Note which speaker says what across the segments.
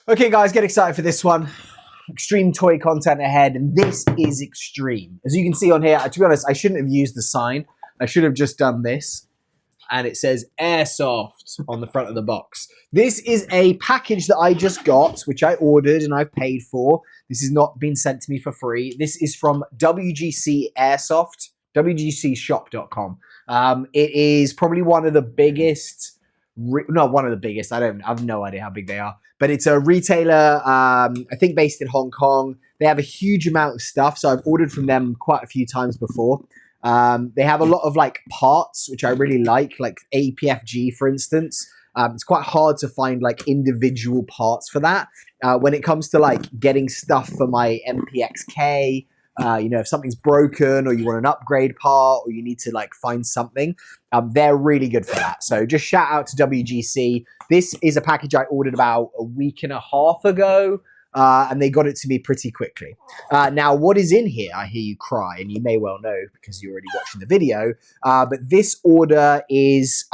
Speaker 1: Okay, guys, get excited for this one. Extreme toy content ahead, and this is extreme. As you can see on here, to be honest, I shouldn't have used the sign. I should have just done this. And it says Airsoft on the front of the box. This is a package that I just got, which I ordered and I've paid for. This has not been sent to me for free. This is from WGC Airsoft, WGCShop.com. It is probably one of the biggest, not one of the biggest, I have no idea how big they are, but it's a retailer, I think based in Hong Kong. They have a huge amount of stuff, so I've ordered from them quite a few times before. They have a lot of like parts, which I really like APFG, for instance. It's quite hard to find like individual parts for that. When it comes to like getting stuff for my MPXK, if something's broken or you want an upgrade part or you need to like find something, they're really good for that. So just shout out to WGC. This is a package I ordered about a week and a half ago. And they got it to me pretty quickly. Now, what is in here? I hear you cry, and you may well know because you're already watching the video. But this order is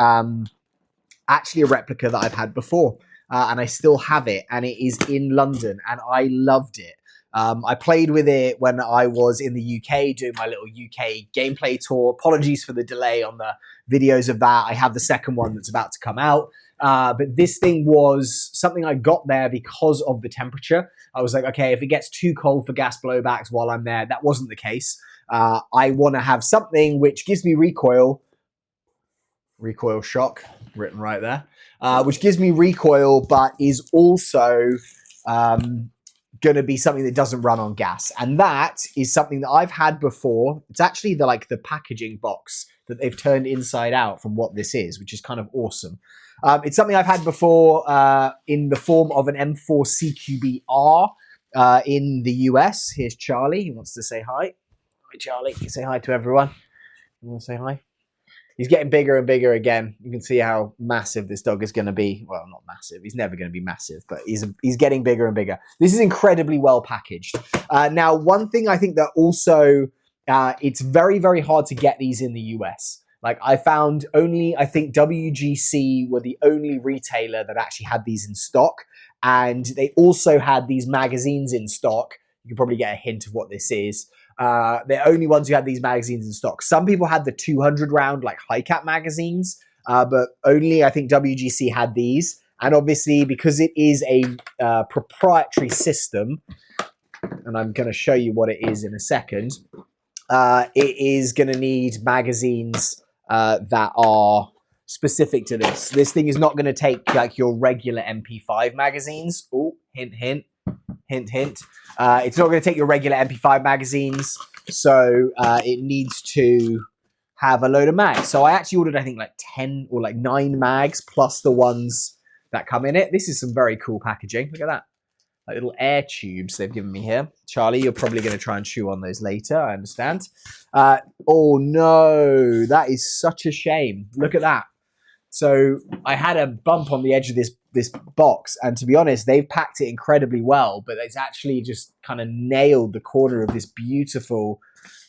Speaker 1: actually a replica that I've had before, and I still have it, and it is in London, and I loved it. I played with it when I was in the UK doing my little UK gameplay tour. Apologies for the delay on the videos of that. I have the second one that's about to come out. But this thing was something I got there because of the temperature. I was like, okay, if it gets too cold for gas blowbacks while I'm there, that wasn't the case. I want to have something which gives me recoil shock, written right there, which gives me recoil, but is also going to be something that doesn't run on gas. And that is something that I've had before. It's actually the packaging box that they've turned inside out from what this is, which is kind of awesome. It's something I've had before in the form of an M4 CQB-R in the US. Here's Charlie. He wants to say hi. Hi, Charlie. You say hi to everyone. You want to say hi? He's getting bigger and bigger again. You can see how massive this dog is going to be. Well, not massive. He's never going to be massive, but he's getting bigger and bigger. This is incredibly well packaged. Now, one thing I think that also, it's very, very hard to get these in the US. Like I found I think WGC were the only retailer that actually had these in stock. And they also had these magazines in stock. You can probably get a hint of what this is. They're the only ones who had these magazines in stock. Some people had the 200 round like high cap magazines, but only I think WGC had these. And obviously because it is a proprietary system, and I'm going to show you what it is in a second, it is going to need magazines that are specific to this. This thing is not going to take like your regular MP5 magazines. Oh, hint, hint, hint, hint. It's not going to take your regular MP5 magazines, so it needs to have a load of mags. So I actually ordered, I think, like 10 or like 9 mags plus the ones that come in it. This is some very cool packaging. Look at that. Like little air tubes they've given me here. Charlie, you're probably going to try and chew on those later, I understand. Oh no, that is such a shame. Look at that. So I had a bump on the edge of this box, and to be honest, they've packed it incredibly well, but it's actually just kind of nailed the corner of this beautiful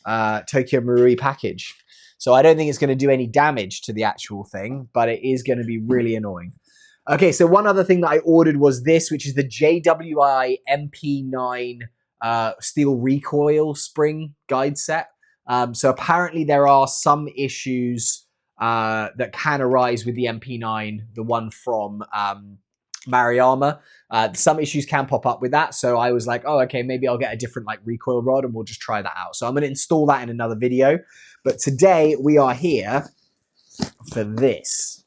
Speaker 1: Tokyo Marui package. So I don't think it's going to do any damage to the actual thing, but it is going to be really annoying. Okay, so one other thing that I ordered was this, which is the JWI MP9 steel recoil spring guide set. So apparently there are some issues that can arise with the MP9, the one from Marui. Some issues can pop up with that. So I was like, oh, okay, maybe I'll get a different like recoil rod and we'll just try that out. So I'm going to install that in another video. But today we are here for this.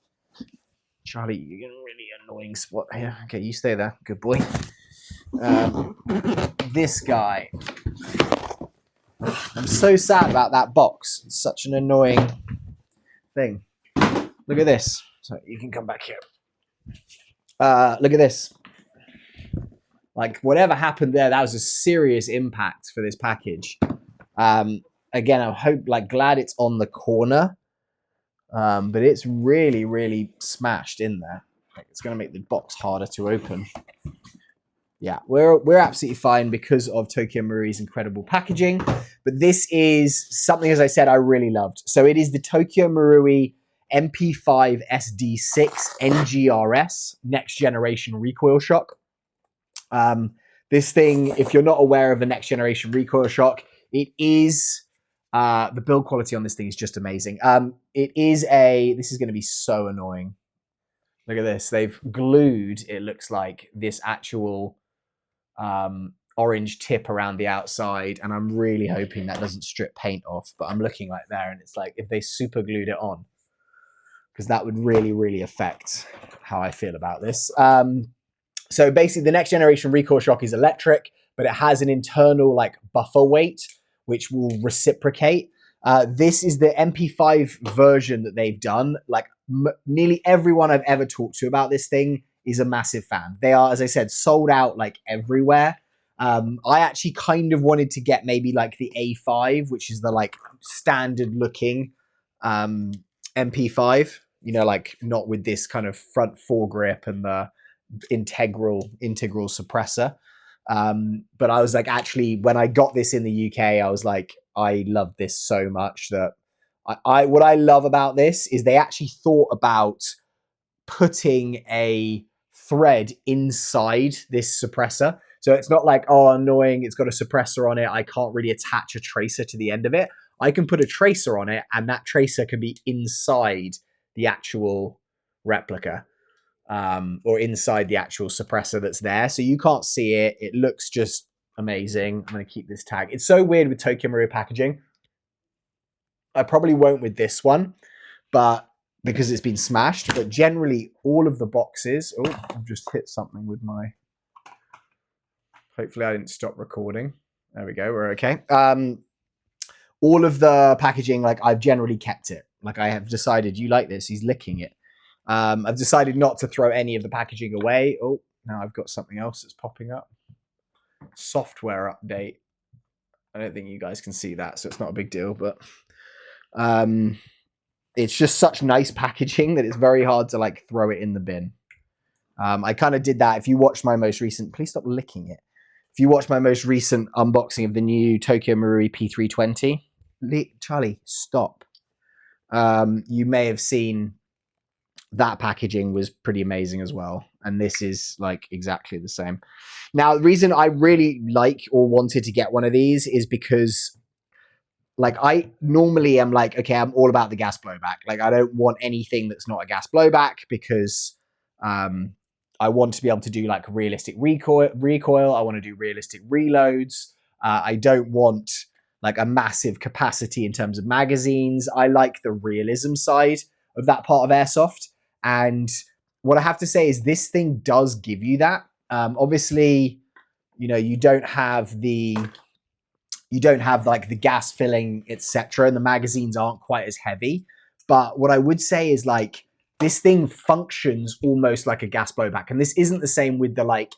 Speaker 1: Charlie, you're getting a really annoying spot here. Okay, you stay there. Good boy. This guy. I'm so sad about that box. It's such an annoying thing. Look at this. So you can come back here. Look at this. Like whatever happened there, that was a serious impact for this package. Again, I hope, like, glad it's on the corner. But it's really, really smashed in there. Like, it's going to make the box harder to open. Yeah, we're absolutely fine because of Tokyo Marui's incredible packaging. But this is something, as I said, I really loved. So it is the Tokyo Marui MP5 SD6 NGRS, Next Generation Recoil Shock. This thing, if you're not aware of the next generation Recoil Shock, it is the build quality on this thing is just amazing. This is going to be so annoying. Look at this. They've glued, it looks like, this actual orange tip around the outside, and I'm really hoping that doesn't strip paint off, but I'm looking right there and it's like if they super glued it on, because that would really, really affect how I feel about this. So basically the next generation Recoil Shock is electric, but it has an internal like buffer weight, which will reciprocate. This is the MP5 version that they've done. Like nearly everyone I've ever talked to about this thing is a massive fan. They are, as I said, sold out like everywhere. I actually kind of wanted to get maybe like the A5, which is the like standard looking MP5, you know, like not with this kind of front foregrip and the integral suppressor. But I was like, actually, when I got this in the UK, I was like, I love this so much that what I love about this is they actually thought about putting a thread inside this suppressor. So it's not like, oh, annoying, it's got a suppressor on it, I can't really attach a tracer to the end of it. I can put a tracer on it, and that tracer can be inside the actual replica, or inside the actual suppressor that's there. So you can't see it. It looks just amazing. I'm going to keep this tag. It's so weird with Tokyo Marui packaging. I probably won't with this one, but because it's been smashed. But generally, all of the boxes... Oh, I've just hit something with my... Hopefully I didn't stop recording. There we go. We're okay. All of the packaging, like, I've generally kept it. Like, I have decided, you like this, he's licking it. I've decided not to throw any of the packaging away. Oh, now I've got something else that's popping up. Software update. I don't think you guys can see that, so it's not a big deal, but it's just such nice packaging that it's very hard to like throw it in the bin. I kind of did that. If you watched my most recent, please stop licking it. If you watch my most recent unboxing of the new Tokyo Marui P320, Charlie, stop. You may have seen that packaging was pretty amazing as well. And this is like exactly the same. Now, the reason I really like or wanted to get one of these is because like I normally am like, okay, I'm all about the gas blowback. Like I don't want anything that's not a gas blowback because I want to be able to do like realistic recoil. I want to do realistic reloads. I don't want like a massive capacity in terms of magazines. I like the realism side of that part of airsoft. And what I have to say is this thing does give you that. Obviously, you know, you don't have like the gas filling, etc. And the magazines aren't quite as heavy. But what I would say is like, this thing functions almost like a gas blowback. And this isn't the same with the like,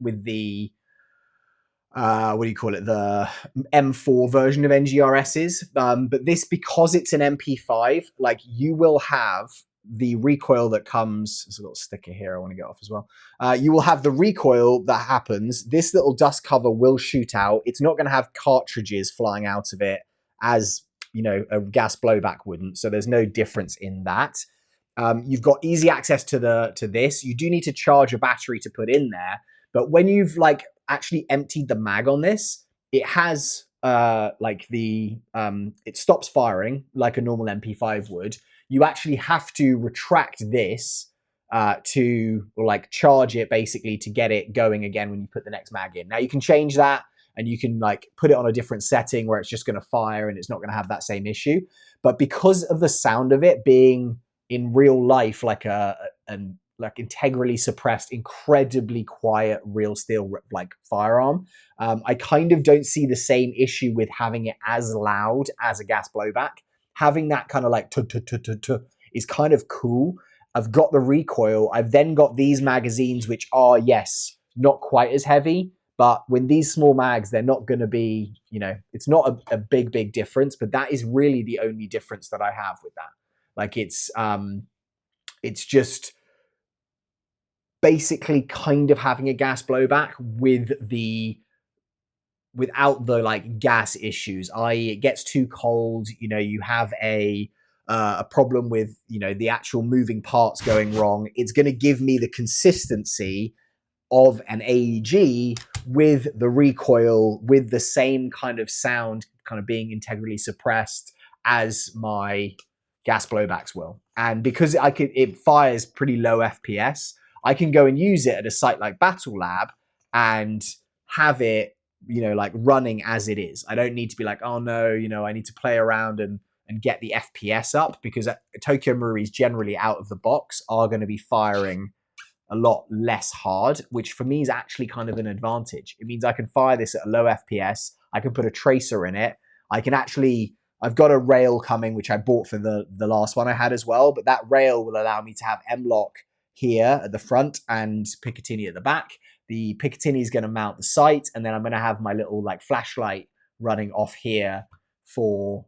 Speaker 1: with the, what do you call it? The M4 version of NGRSs. But this, because it's an MP5, like you will have the recoil that comes. There's a little sticker here I want to get off as well. You will have the recoil that happens. This little dust cover will shoot out. It's not going to have cartridges flying out of it as, you know, a gas blowback wouldn't. So there's no difference in that. You've got easy access to this. You do need to charge a battery to put in there. But when you've like actually emptied the mag on this, it has like the it stops firing like a normal MP5 would. You actually have to retract this to like charge it basically to get it going again when you put the next mag in. Now you can change that and you can like put it on a different setting where it's just going to fire and it's not going to have that same issue. But because of the sound of it being in real life like an like integrally suppressed, incredibly quiet real steel like firearm, I kind of don't see the same issue with having it as loud as a gas blowback. Having that kind of like is kind of cool. I've got the recoil. I've then got these magazines, which are, yes, not quite as heavy, but when these small mags, they're not going to be, you know, it's not a big difference, but that is really the only difference that I have with that. Like it's just basically kind of having a gas blowback without the like gas issues, i.e. it gets too cold, you know, you have a problem with, you know, the actual moving parts going wrong. It's going to give me the consistency of an AEG with the recoil, with the same kind of sound kind of being integrally suppressed as my gas blowbacks will. And because it fires pretty low FPS, I can go and use it at a site like Battle Lab and have it, you know, like running as it is. I don't need to be like, oh no, you know, I need to play around and get the FPS up, because Tokyo Maruis generally out of the box are going to be firing a lot less hard, which for me is actually kind of an advantage. It means I can fire this at a low FPS. I can put a tracer in it. I can actually, I've got a rail coming, which I bought for the last one I had as well, but that rail will allow me to have M-lock here at the front and Picatinny at the back. The Picatinny is going to mount the sight, and then I'm going to have my little like flashlight running off here for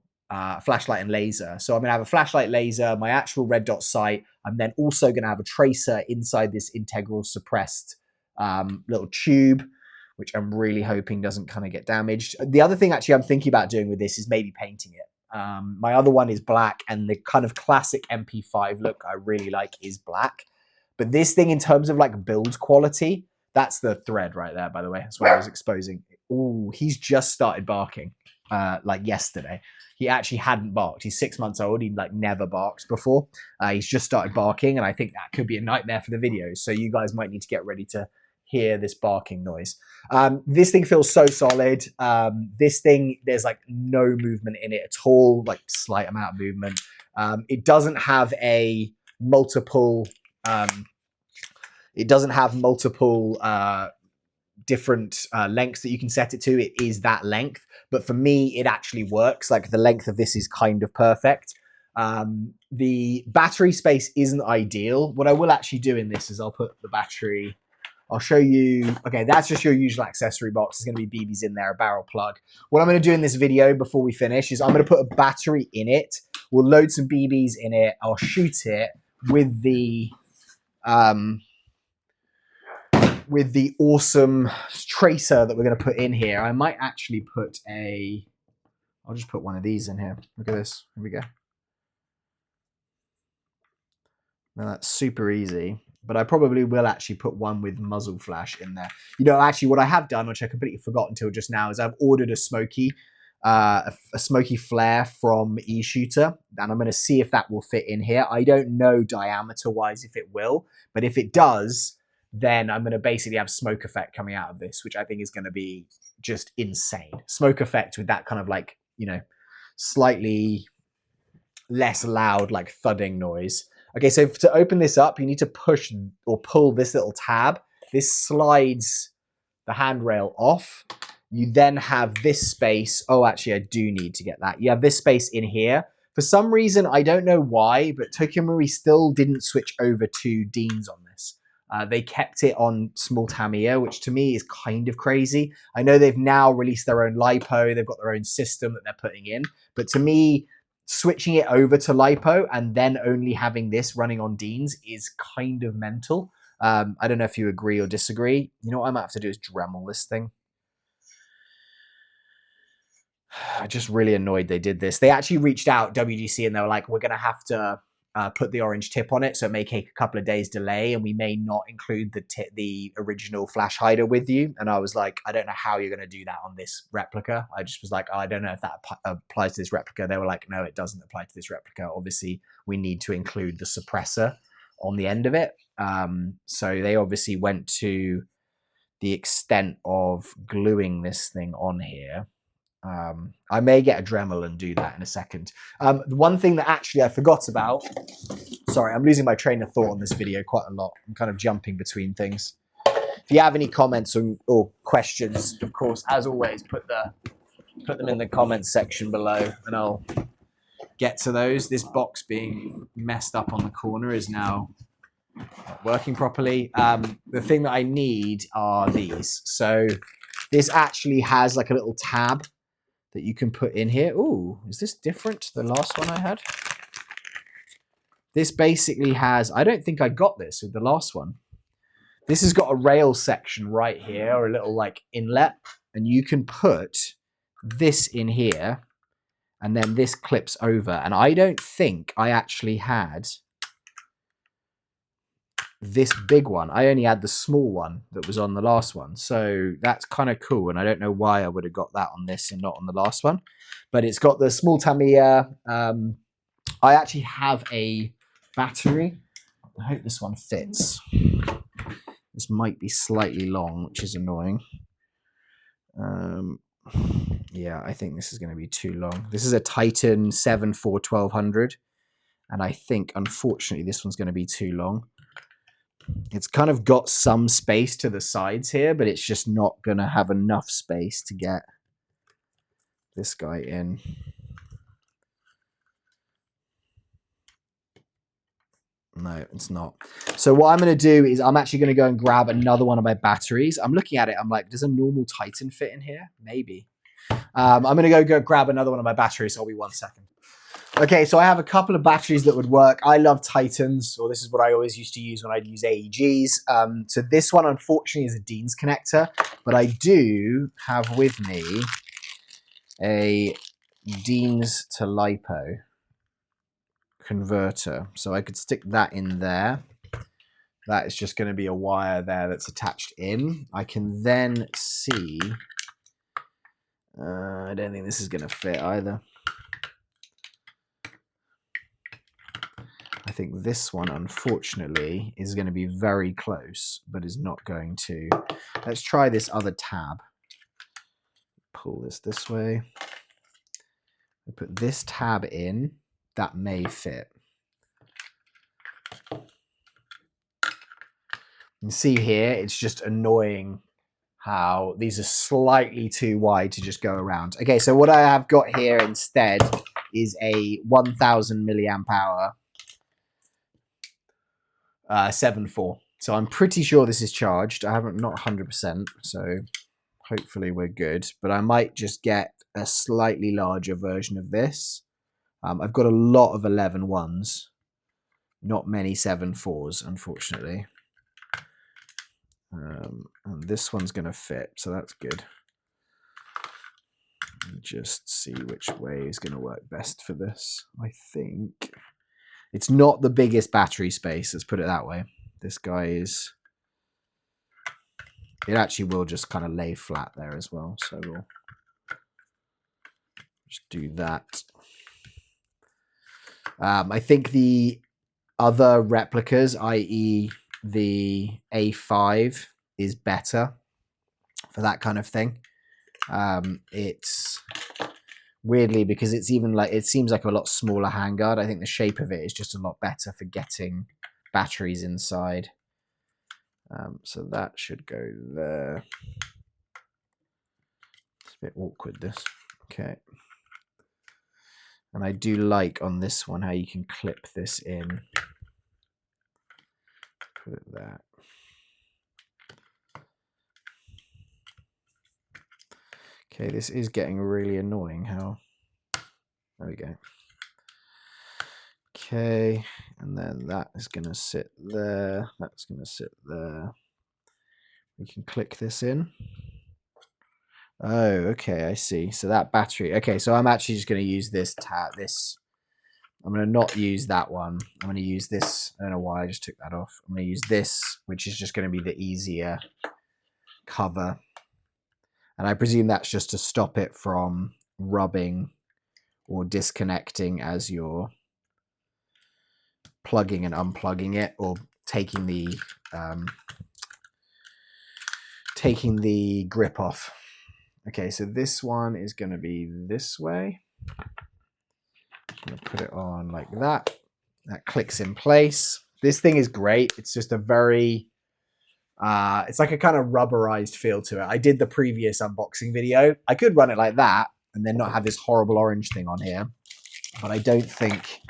Speaker 1: flashlight and laser. So I'm going to have a flashlight, laser, my actual red dot sight. I'm then also going to have a tracer inside this integral suppressed little tube, which I'm really hoping doesn't kind of get damaged. The other thing actually I'm thinking about doing with this is maybe painting it. My other one is black, and the kind of classic MP5 look I really like is black. But this thing, in terms of like build quality, that's the thread right there, by the way. That's what I was exposing. Oh, he's just started barking like yesterday. He actually hadn't barked. He's 6 months old. He like never barked before. He's just started barking, and I think that could be a nightmare for the videos. So you guys might need to get ready to hear this barking noise. This thing feels so solid. This thing, there's like no movement in it at all, like slight amount of movement. It doesn't have a multiple, different lengths that you can set it to. It is that length, but for me it actually works. Like the length of this is kind of perfect. The battery space isn't ideal. What I will actually do in this is I'll put the battery, I'll show you. Okay, that's just your usual accessory box. There's going to be BBs in there, a barrel plug. What I'm going to do in this video before we finish is I'm going to put a battery in it. We'll load some BBs in it. I'll shoot it with the awesome tracer that we're going to put in here. I might actually put I'll just put one of these in here. Look at this. Here we go. Now that's super easy, but I probably will actually put one with muzzle flash in there. You know, actually what I have done, which I completely forgot until just now, is I've ordered a smoky flare from eShooter, and I'm going to see if that will fit in here. I don't know diameter wise if it will, but if it does, then I'm going to basically have smoke effect coming out of this, which I think is going to be just insane. Smoke effect with that kind of like, you know, slightly less loud, like thudding noise. Okay, so to open this up, you need to push or pull this little tab. This slides the handrail off. You then have this space. Oh, actually, I do need to get that. You have this space in here. For some reason, I don't know why, but Tokyo Marui still didn't switch over to Deans on this. They kept it on small Tamiya, which to me is kind of crazy. I know they've now released their own LiPo. They've got their own system that they're putting in. But to me, switching it over to LiPo and then only having this running on Deans is kind of mental. I don't know if you agree or disagree. You know what I might have to do is Dremel this thing. I'm just really annoyed they did this. They actually reached out, WGC, and they were like, we're going to have to put the orange tip on it, so it may take a couple of days delay, and we may not include the original flash hider with you. And I was like, I don't know how you're going to do that on this replica. I just was like, oh, I don't know if that applies to this replica. They were like, no, it doesn't apply to this replica. Obviously, we need to include the suppressor on the end of it. So they obviously went to the extent of gluing this thing on here. I may get a Dremel and do that in a second. The one thing that actually I forgot about, sorry, I'm losing my train of thought on this video quite a lot. I'm kind of jumping between things. If you have any comments or questions, of course, as always, put them in the comments section below and I'll get to those. This box being messed up on the corner is now not working properly. The thing that I need are these. So this actually has like a little tab that you can put in here. Ooh, is this different to the last one I had? This basically has, I don't think I got this with the last one. This has got a rail section right here, or a little like inlet, and you can put this in here, and then this clips over. And I don't think I actually had this big one. I only had the small one that was on the last one. So that's kind of cool. And I don't know why I would have got that on this and not on the last one. But it's got the small Tamiya. I actually have a battery. I hope this one fits. This might be slightly long, which is annoying. Yeah, I think this is going to be too long. This is a Titan 7-4-1200. And I think, unfortunately, this one's going to be too long. It's kind of got some space to the sides here, but it's just not going to have enough space to get this guy in. No, it's not. So what I'm going to do is I'm actually going to go and grab another one of my batteries. I'm looking at it. I'm like, does a normal Titan fit in here? Maybe. I'm going to go grab another one of my batteries. So I'll be 1 second. Okay, so I have a couple of batteries that would work. I love Titans, or this is what I always used to use when I'd use AEGs. So this one, unfortunately, is a Dean's connector, but I do have with me a Dean's to LiPo converter. So I could stick that in there. That is just going to be a wire there that's attached in. I can then see... I don't think this is going to fit either. I think this one, unfortunately, is going to be very close, but is not going to. Let's try this other tab. Pull this way. I put this tab in. That may fit. You can see here, it's just annoying how these are slightly too wide to just go around. Okay, so what I have got here instead is a 1000 milliamp hour 7.4. So I'm pretty sure this is charged. I haven't, not 100%, so hopefully we're good. But I might just get a slightly larger version of this. I've got a lot of 11.1s, not many 7.4s, unfortunately. And this one's going to fit, so that's good. Just see which way is going to work best for this. I think it's not the biggest battery space, let's put it that way. This guy is... It actually will just kind of lay flat there as well, so we'll just do that. I think the other replicas, i.e. the A5, is better for that kind of thing. It's weirdly, because it's even like, it seems like a lot smaller handguard. I think the shape of it is just a lot better for getting batteries inside. So that should go there. It's a bit awkward, this. Okay. And I do like on this one how you can clip this in. Put it there. Okay, this is getting really annoying how... There we go. Okay, and then that is going to sit there. That's going to sit there. We can click this in. Oh, okay, I see. So that battery... Okay, so I'm actually just going to use this tab. I'm going to not use that one. I'm going to use this. I don't know why I just took that off. I'm going to use this, which is just going to be the easier cover. And I presume that's just to stop it from rubbing or disconnecting as you're plugging and unplugging it, or taking the grip off. Okay, so this one is going to be this way. I'm going to put it on like that. That clicks in place. This thing is great. It's just a very... it's like a kind of rubberized feel to it. I did the previous unboxing video. I could run it like that and then not have this horrible orange thing on here, but I don't think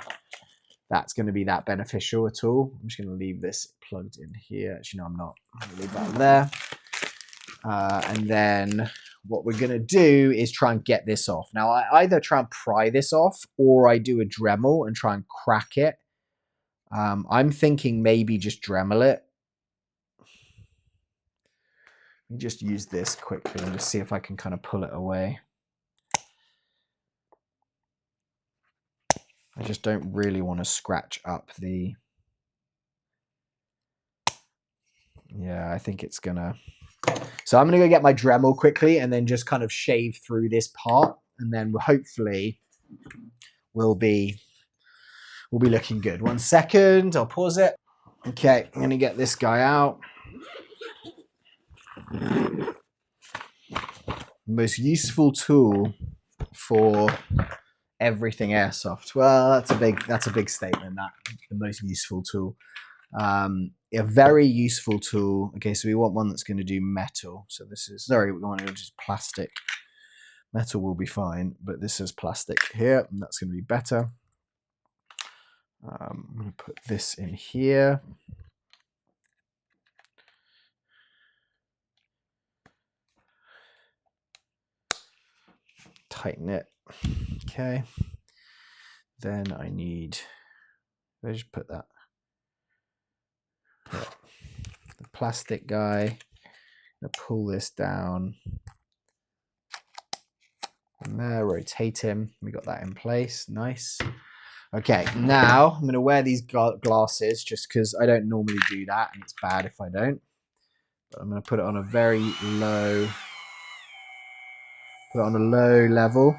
Speaker 1: that's going to be that beneficial at all. I'm just going to leave this plugged in here. Actually, no, I'm not. I'm going to leave that there. And then what we're going to do is try and get this off. Now, I either try and pry this off, or I do a Dremel and try and crack it. I'm thinking maybe just Dremel it. Let me just use this quickly and just see if I can kind of pull it away. I just don't really want to scratch up the... Yeah, I think it's gonna. So I'm gonna go get my Dremel quickly and then just kind of shave through this part, and then hopefully we'll be looking good. 1 second, I'll pause it. Okay, I'm gonna get this guy out. Most useful tool for everything airsoft. Well, that's a big statement. That the most useful tool. A very useful tool. Okay, so we want one that's going to do metal. So this is we want to just plastic. Metal will be fine, but this is plastic here, and that's going to be better. I'm going to put this in here. Tighten it. Okay. Then I need. Let's just put that. Yeah. The plastic guy. I'm going to pull this down. And there, rotate him. We got that in place. Nice. Okay, now I'm going to wear these glasses just because I don't normally do that, and it's bad if I don't. But I'm going to put it on a very low. Put it on a low level.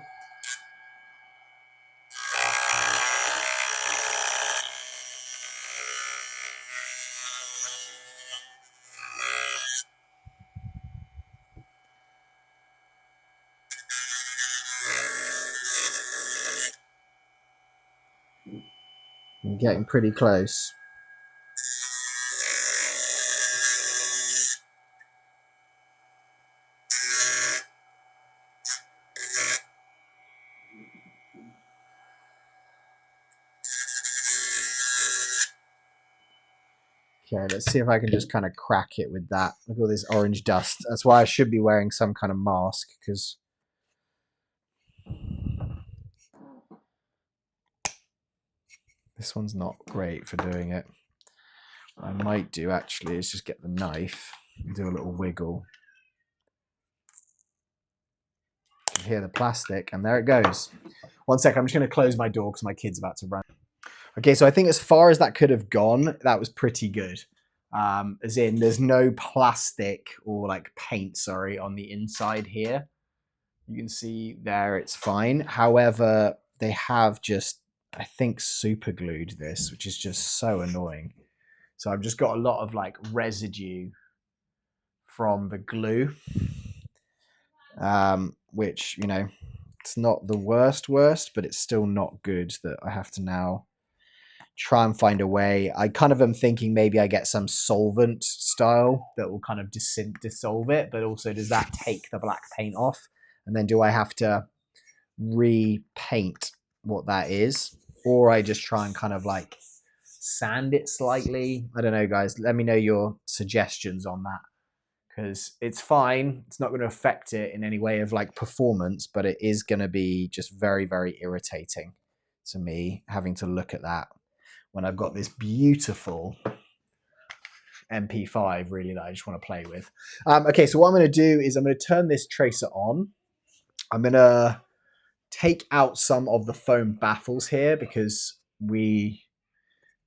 Speaker 1: I'm getting pretty close. Okay, let's see if I can just kind of crack it with that. Look at all this orange dust. That's why I should be wearing some kind of mask, because this one's not great for doing it. What I might do actually is just get the knife and do a little wiggle. You can hear the plastic, and there it goes. 1 second, I'm just going to close my door because my kid's about to run. Okay, so I think as far as that could have gone, that was pretty good. As in, there's no plastic or like paint, sorry, on the inside here. You can see there it's fine. However, they have just, I think, super glued this, which is just so annoying. So I've just got a lot of like residue from the glue, which, you know, it's not the worst, but it's still not good that I have to now try and find a way. I kind of am thinking maybe I get some solvent style that will kind of dissolve it, but also does that take the black paint off? And then do I have to repaint what that is? Or I just try and kind of like sand it slightly? I don't know, guys. Let me know your suggestions on that, because it's fine. It's not going to affect it in any way of like performance, but it is going to be just very, very irritating to me having to look at that when I've got this beautiful MP5 really that I just want to play with. Okay, so what I'm going to do is I'm going to turn this tracer on. I'm going to take out some of the foam baffles here because we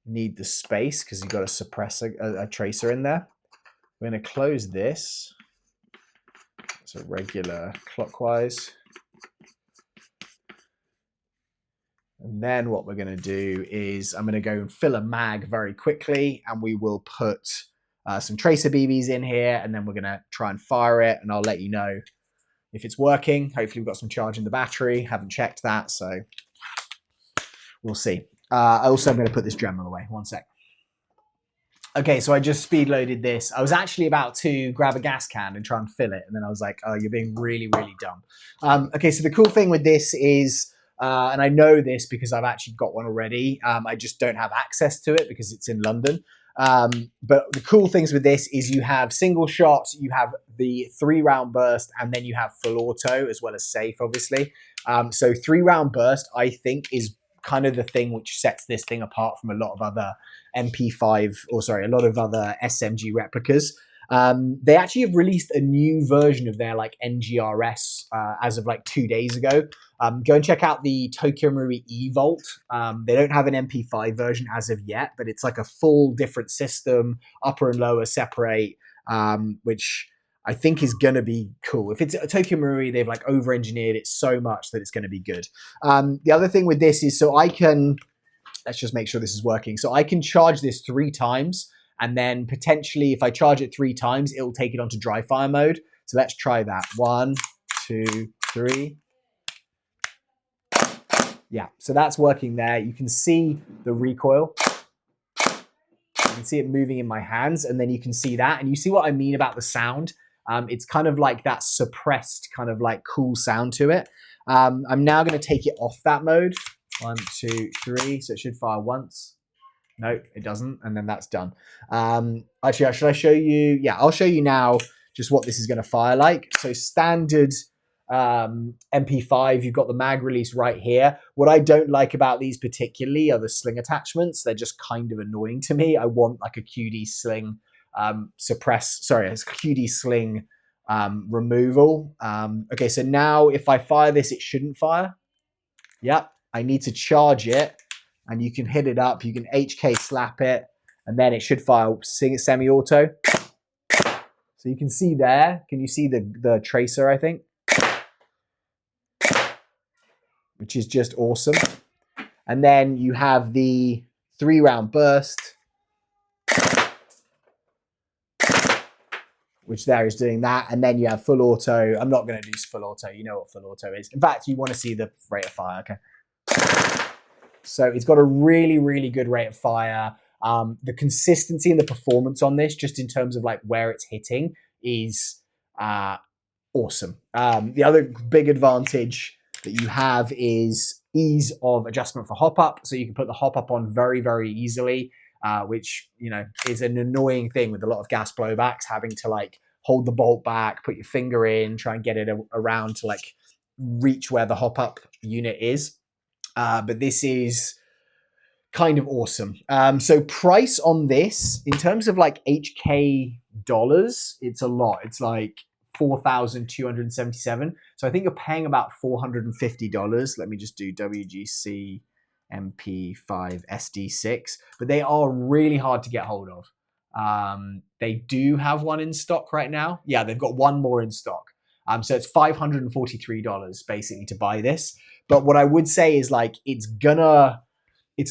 Speaker 1: need the space, because you've got a suppressor, a tracer in there. We're going to close this. So regular clockwise. And then what we're going to do is I'm going to go and fill a mag very quickly, and we will put some tracer BBs in here, and then we're going to try and fire it, and I'll let you know if it's working. Hopefully we've got some charge in the battery. Haven't checked that, so we'll see. Also, I'm going to put this Dremel away. 1 sec. Okay, so I just speed loaded this. I was actually about to grab a gas can and try and fill it, and then I was like, oh, you're being really, really dumb. Okay, so the cool thing with this is, and I know this because I've actually got one already. I just don't have access to it because it's in London. But the cool things with this is you have single shot, you have the 3-round burst, and then you have full auto as well as safe, obviously. So 3-round burst, I think, is kind of the thing which sets this thing apart from a lot of other MP5, or sorry, a lot of other SMG replicas. They actually have released a new version of their like NGRS as of like 2 days ago. Go and check out the Tokyo Marui E-Volt. They don't have an MP5 version as of yet, but it's like a full different system, upper and lower separate, which I think is going to be cool. If it's a Tokyo Marui, they've like over-engineered it so much that it's going to be good. The other thing with this is, so I can, let's just make sure this is working. So I can charge this 3 times, and then potentially if I charge it 3 times, it'll take it onto dry fire mode. So let's try that. 1, 2, 3. Yeah, so that's working there. You can see the recoil. You can see it moving in my hands, and then you can see that. And you see what I mean about the sound? It's kind of like that suppressed kind of like cool sound to it. I'm now going to take it off that mode. 1, 2, 3. So it should fire once. No, it doesn't. And then that's done. Actually, should I show you? Yeah, I'll show you now just what this is going to fire like. So standard MP5, you've got the mag release right here. What I don't like about these particularly are the sling attachments. They're just kind of annoying to me. I want like a QD sling it's QD sling removal. Okay, so now if I fire this, it shouldn't fire. Yep, I need to charge it, and you can hit it up. You can HK slap it, and then it should fire semi-auto. So you can see there. Can you see the tracer, I think? Which is just awesome. And then you have the 3-round burst, which there is doing that. And then you have full auto. I'm not going to do full auto. You know what full auto is. In fact, you want to see the rate of fire. Okay. So it's got a really, really good rate of fire. The consistency and the performance on this, just in terms of like where it's hitting, is awesome. The other big advantage that you have is ease of adjustment for hop up. So you can put the hop up on very, very easily. Which, you know, is an annoying thing with a lot of gas blowbacks, having to like hold the bolt back, put your finger in, try and get it around to like reach where the hop up unit is. But this is kind of awesome. So price on this, in terms of like HK dollars, it's a lot. It's like 4,277. So I think you're paying about $450. Let me just do WGC MP5 SD6, but they are really hard to get hold of. They do have one in stock right now. Yeah, they've got one more in stock. So it's $543 basically to buy this. But what I would say is like, it's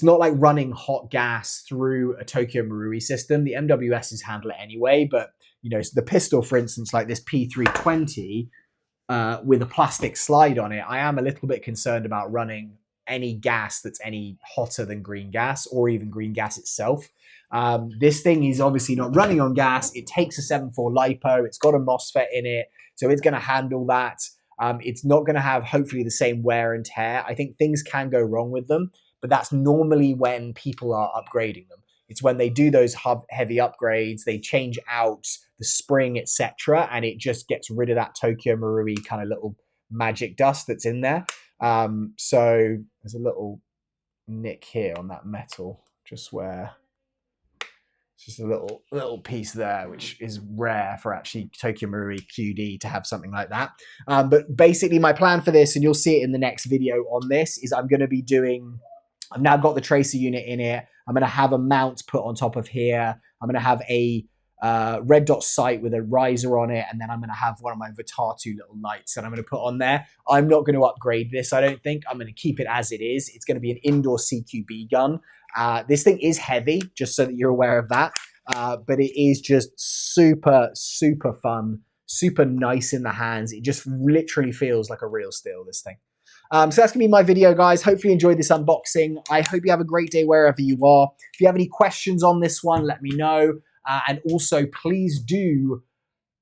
Speaker 1: not like running hot gas through a Tokyo Marui system. The MWSs handle it anyway, but you know, so the pistol, for instance, like this P320 with a plastic slide on it, I am a little bit concerned about running any gas that's any hotter than green gas, or even green gas itself. This thing is obviously not running on gas. It takes a 7.4 LiPo. It's got a MOSFET in it, so it's going to handle that. It's not going to have, hopefully, the same wear and tear. I think things can go wrong with them, but that's normally when people are upgrading them. It's when they do those heavy upgrades, they change out the spring, etc., and it just gets rid of that Tokyo Marui kind of little magic dust that's in there. So there's a little nick here on that metal, just where it's just a little piece there, which is rare for actually Tokyo Marui QD to have something like that. But basically my plan for this, and you'll see it in the next video on this, is I'm going to be doing, I've now got the tracer unit in it. I'm going to have a mount put on top of here. I'm going to have a red dot sight with a riser on it, and then I'm going to have one of my Vitatu little lights that I'm going to put on there. I'm not going to upgrade this, I don't think. I'm going to keep it as it is. It's going to be an indoor CQB gun. This thing is heavy, just so that you're aware of that, but it is just super, super fun, super nice in the hands. It just literally feels like a real steel, this thing. So that's going to be my video, guys. Hopefully you enjoyed this unboxing. I hope you have a great day wherever you are. If you have any questions on this one, let me know. And also, please do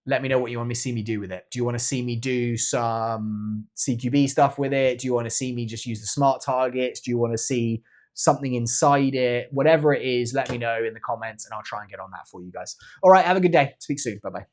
Speaker 1: let me know what you want me to see me do with it. Do you want to see me do some CQB stuff with it? Do you want to see me just use the smart targets? Do you want to see something inside it? Whatever it is, let me know in the comments, and I'll try and get on that for you guys. All right, have a good day. Speak soon. Bye-bye.